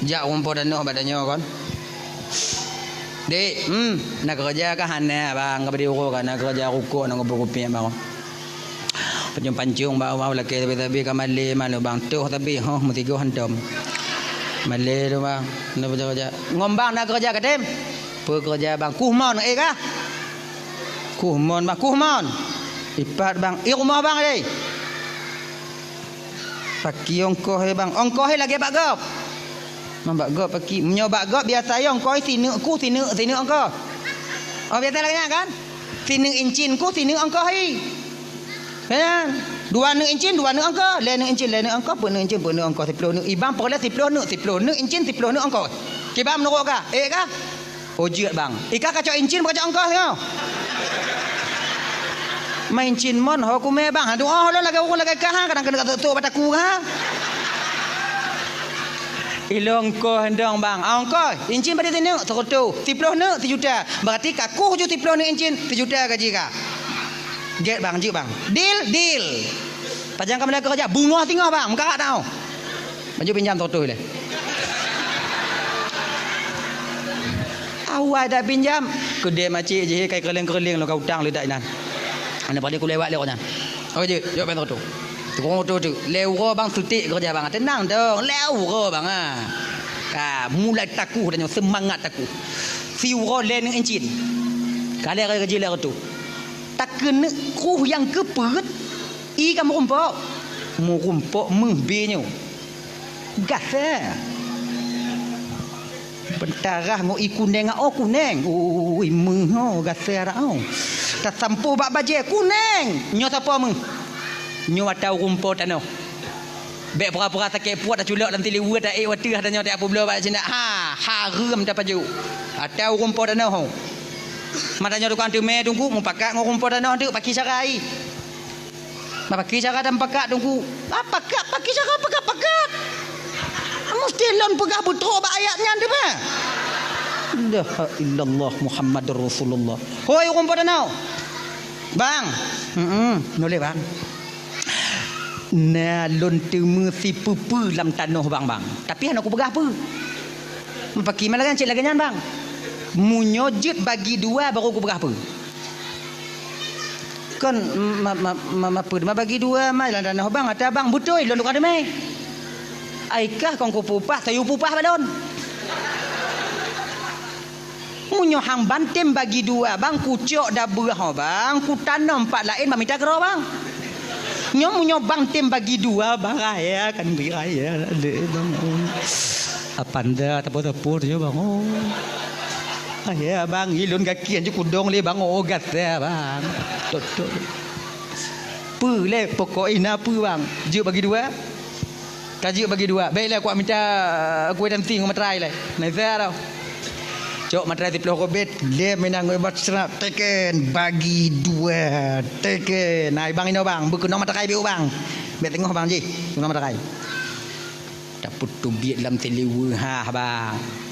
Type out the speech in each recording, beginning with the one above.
Jak rumput dan badannya kan. Dek, nak kerja kan hana bang, kepada urut kan nak kerja rukuk nak berupin bang. Pancung bang laki tapi kamali malu bang tuh tapi mesti go hantam. Malay tu bang, nak kerja. Ngombang nak kerja kadem. Pekerja bang, kuhmon kah? Kuhmon bang, kuhmon. Ipat bang, rumah bang ni. Paki ongkoh bang, ongkoh lagi bak gop. Mambak gop paki, menyobak gop biasa yo ongkoh sini ongkoh. Oh biasa lagi kan? Sini incin ku sini ongkoh hi. Kan? 2 incin 2 ongkoh, lain incin ongkoh, pun incin pun ongkoh 10 ibang pokoknya 10 incin 10 ongkoh. Kibam nuruk kah? Kah? Ojek bang. Ika kacau incin kacau ongkoh yo. Main incin mon ho ku me bang. Aduh lo lagi kah kadang-kadang tu bataku kah? Ilongkoh hendang bang. Ongkoh incin pada sini sekoto 10 juta. Berarti kaku je 10 incin 1 juta gaji kah? Get bang, jik bang. Deal. Pajang kamu nak kerja, bunga tinggal bang, muka tahu. Baju pinjam toto le. Awal dah pinjam, kedai macik je kai kerling-kerling lo kau utang le dak nan. Anda balik ku lewat le orang. Okey je, jawab bang toto. Tukang toto tu, leuro bang sutik kerja bang. Tenang dong, leuro bang mulai takuh dan semangat takuh. Si euro len encin. Kali kerja le tu. Tak kena kuh yang kepet i kamu rumpok membinyo gasa bentarah ngo i kuning kuning ui meh gasa rao tak sampu bak baje kuning nyo siapa meh nyo atau rumpok tano bek pura-pura sakit puat dah culak dalam tiliwa dah watih dah nyo tak apa bela bak cina haram dah paju atau rumpok tano matanya tukang tu me tunggu mau pakat ngau rumput danau tu pakai carai. Pakai cara dan pakat tunggu. Pakat pakai cara pakat. Mesti lon pegah betul ba ayatnya tu mah. La illallah Muhammadur Rasulullah. Hoi rumput danau. Bang. Noleh bang. Nah lon temu si pupu dalam tanah bang. Tapi aku pegah apa? Pakai malah kan cik lagi nyan bang. Munyojut bagi 2 baru aku berapa kan apa bagi 2 mai lah danah bang ada bang betul lo ada mai aikah kong ku pupah sayu pupah balon munyo hang bantem bagi 2 bang kucok dah berah bang ku tanam 4 lain minta kero bang munyo bantem bagi 2 baraya kan biraya le bang apa anda tepur je bang ya bang, ilun kaki aja kudong le bang ogat ya bang. Tutup. Pu le pokok ina pu bang. Juk bagi 2. Kajuk bagi 2. Baiklah aku minta kuih dan ting matrai le. Nazar tau. Cok matrai 10 robet le menang buat serap teken bagi 2. Teken. Nah bang ino bang, berkenong matrai biu bang. Bet tengok bang ji. Kenong matrai. Daput tu biat dalam teliwa bang.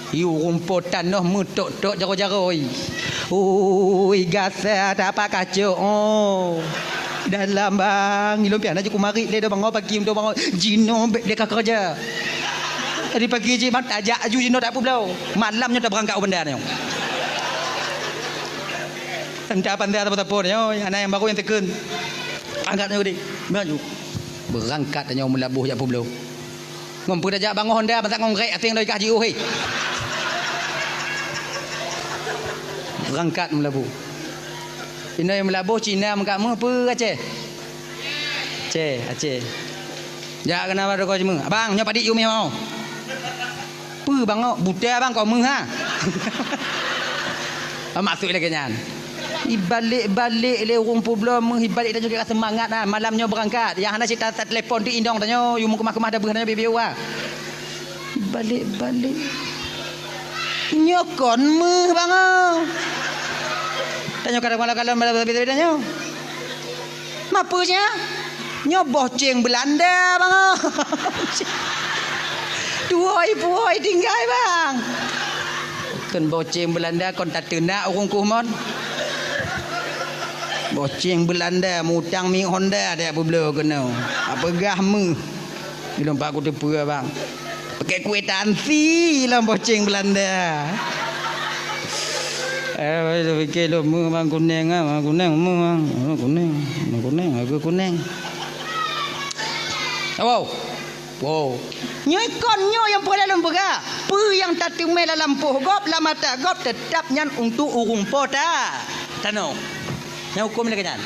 Iu rumput tanah mutok-tok jaro-jaro. Oi gasa tak apa kacau. Dalam bang, ilmu pian aja kumari le do bang pagi do bang jino le kerja. Tadi pagi je mat ajak aju jino tak apa belau. Malamnya dah berangkat benda ni. Entah pandai apa pun yo, anak yang baru yang tekun. Angkat ni maju. Berangkat tanya melabuh jak apa belau. Ngompu dah jak bang Honda pasal ngorek asing dari kaji oh. Berangkat melabuh. Ini yang melabuh Cina mengkamu apa Aceh? Aceh. Ya kenapa ada kau cuma? Abang nyoba dik yumi mau. Apa bang buta bang kau meng ha. Masuk lagi nyan. Ibalik le rumpu belum ibalik dah juga semangat ah malamnya berangkat. Yang hendak cerita telefon di indong tanya you mau kemah dah berhanya bibiu ah. Balik. Nyokon meh bang. Tanya kadang-kadang beda-beda nyo. Mapanya? Nyo boceng Belanda bang. 2 ibu tinggal bang. Kan boceng Belanda kon tak tenak orang kuhmon. Boceng Belanda mutang mi Honda dia apa bela kena. Apa gah mu. Bila pak aku tepu bang. Pakai kwitansi lah boceng Belanda. Fikir lo mu bang kuning ah, kuning mu bang, kuning, aku kuning. Wow. Wow. Nyoi kon nyo yang pula lembaga. Pu yang tak tumai dalam puh gop la mata gop tetap nyan untuk urung pota. Tano. Yang hukum ni kan.